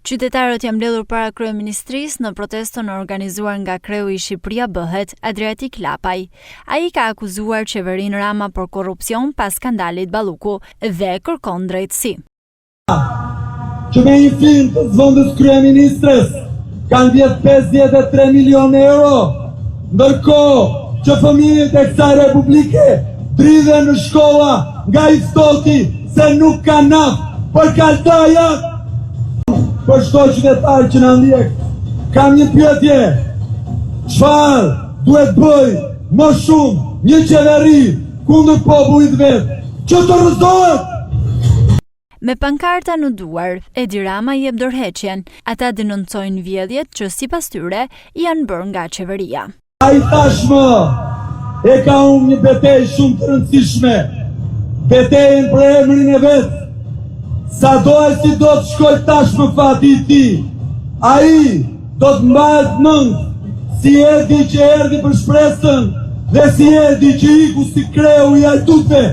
Qytetarët janë mbledhur para kryeministrisë në protestën organizuar nga kreu i Shqipëria Bëhet, Adriatik Lapaj. Ai ka akuzuar qeverinë Rama për korrupsion pas skandalit Balluku dhe kërkon drejtësi. Që me një film të zvendës kryeministres kanë vjetë 53 milion euro, ndërkohë që fëmijët e kësaj republike dridhen në shkolla nga i stoti se nuk ka naftë për kaltajat. Për çdo qytetar që na ndjek, kam një pyetje. Çfarë duhet bëj më shumë një qeveri kundër popullit vet që të rrëzohet? Me pankarta në duar, Edi Rama jep dorëheqjen. Ata denoncojnë vjedhjet që sipas tyre janë bërë nga qeveria. Ai tashmë e ka një betejë shumë të rëndësishme. Betejën për emrin e vet. Sa do e si do të shkoj tashmë fati i ti, ai do të mbahet mend si Edi që erdhi për shpresën dhe si Edi që iku si kreu i ajtutve.